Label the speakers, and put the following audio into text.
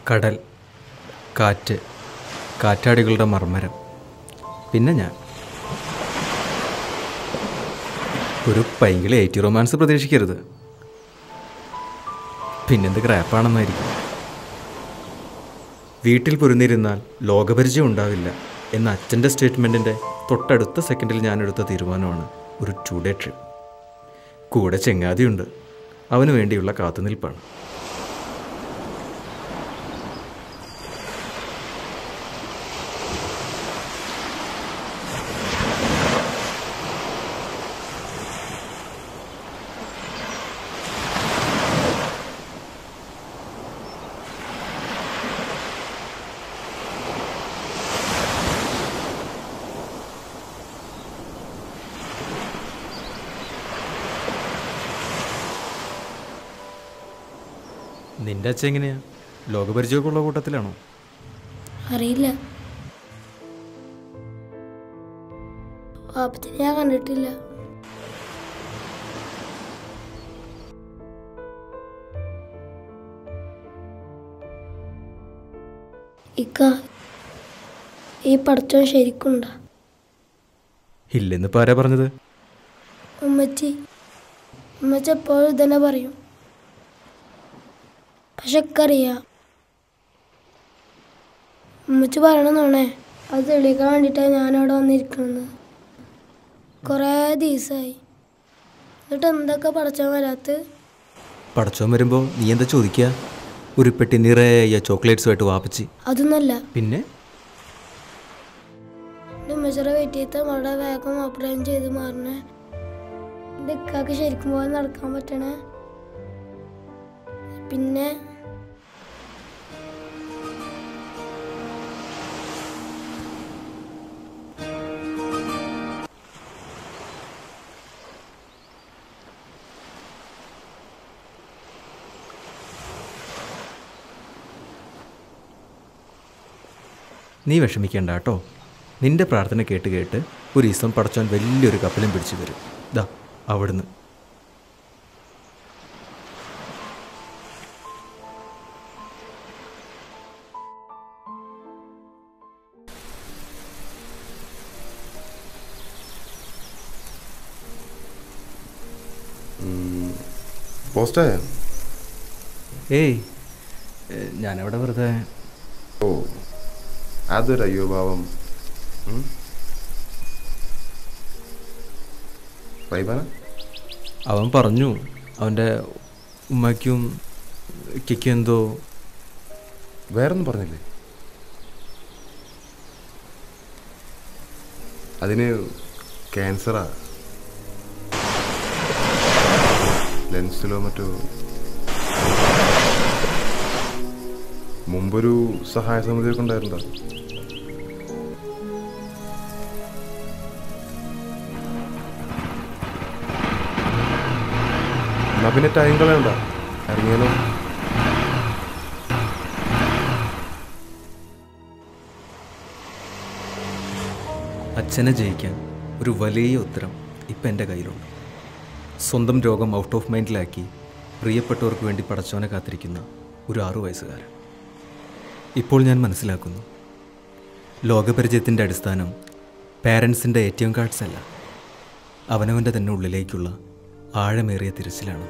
Speaker 1: കടൽ, കാറ്റ്, കാറ്റാടികളുടെ മർമ്മരം, പിന്നെ ഞാൻ. ഒരു പൈങ്കിളി 80 റൊമാൻസ് പ്രതീക്ഷിക്കരുത്. പിന്നെന്ത് ക്രാപ്പാണെന്നായിരിക്കും. വീട്ടിൽ പൊരുന്നിരുന്നാൽ ലോകപരിചയം ഉണ്ടാവില്ല എന്ന അച്ഛൻ്റെ സ്റ്റേറ്റ്മെൻറ്റിൻ്റെ തൊട്ടടുത്ത സെക്കൻഡിൽ ഞാനെടുത്ത തീരുമാനമാണ് ഒരു 2 ഡേ ട്രിപ്പ്. കൂടെ ചെങ്ങാതിയുണ്ട്, അവന് വേണ്ടിയുള്ള കാത്തുനിൽപ്പാണ്. നിന്റെ അച്ഛൻ എങ്ങനെയാ? ലോകപരിചയമൊക്കെ ഉള്ള കൂട്ടത്തിലാണോ?
Speaker 2: അറിയില്ല, പാപ്പത്തിനെ ഞാൻ കണ്ടിട്ടില്ല. ഇക്ക, ഈ പഠിച്ചോ ശരിക്കുണ്ടോ?
Speaker 1: ഇല്ലെന്നിപ്പോൾ ആരാ പറഞ്ഞത്?
Speaker 2: ഉമ്മച്ചി എപ്പോഴും ഇതന്നെ പറയും. പക്ഷെ അറിയാം, ഉമ്മച്ചി പറയണമെന്നാണേ. അത് തെളിയിക്കാൻ വേണ്ടിയിട്ടാണ് ഞാനവിടെ വന്നിരിക്കുന്നത്. കുറേ ദിവസമായി. എന്നിട്ട് എന്തൊക്കെ പടച്ചോൻ വരാത്ത?
Speaker 1: പടച്ചോൻ വരുമ്പോൾ നീ എന്താ ചോദിക്കുക? ഒരു പെട്ടി നിറയെ ചോക്ലേറ്റ്സുമായിട്ട് വാപ്പിച്ച്?
Speaker 2: അതൊന്നല്ല.
Speaker 1: പിന്നെ
Speaker 2: എൻ്റെ ഉമ്മച്ചിയുടെ വെയിറ്റ് ചെയ്ത അവിടെ വേഗം ഓപ്പറേഷൻ ചെയ്ത് മാറണേ. എൻ്റെ ഇക്കാക്ക് ശരിക്കും പോലെ നടക്കാൻ പറ്റണേ. പിന്നെ
Speaker 1: നീ വിഷമിക്കേണ്ട കേട്ടോ. നിന്റെ പ്രാർത്ഥന കേട്ട് കേട്ട് ഒരു ദിവസം പടച്ചോൻ വലിയൊരു കപ്പലും പിടിച്ചു വരും. ദാ അവിടുന്ന്.
Speaker 3: പോസ്റ്റായോ?
Speaker 1: ഏയ്, ഞാനവിടെ വെറുതെ.
Speaker 3: ഓ, അതൊരു അയ്യോഭാവം. റൈബാന
Speaker 1: അവൻ പറഞ്ഞു അവൻ്റെ ഉമ്മയ്ക്കും കിക്കും എന്തോ.
Speaker 3: വേറൊന്നും പറഞ്ഞില്ലേ? അതിന് ക്യാൻസറാ, ലെൻസിലോ മറ്റോ. മുമ്പൊരു സഹായ സമിതിയൊക്കെ ഉണ്ടായിരുന്നോ? എന്നാ പിന്നെ ടൈം കളയണ്ട, ഇറങ്ങിയാലോ?
Speaker 1: അച്ഛനെ ജയിക്കാൻ ഒരു വലിയ ഉത്തരം ഇപ്പം എൻ്റെ കയ്യിലുണ്ട്. സ്വന്തം രോഗം ഔട്ട് ഓഫ് മൈൻഡിലാക്കി പ്രിയപ്പെട്ടവർക്ക് വേണ്ടി പടച്ചോനെ കാത്തിരിക്കുന്ന ഒരു 6 വയസ്സുകാരൻ. ഇപ്പോൾ ഞാൻ മനസ്സിലാക്കുന്നു, ലോകപരിചയത്തിൻ്റെ അടിസ്ഥാനം പാരൻസിൻ്റെ ATM കാർഡ്സ് അല്ല, അവനവൻ്റെ തന്നെ ഉള്ളിലേക്കുള്ള ആഴമേറിയ തിരച്ചിലാണ്.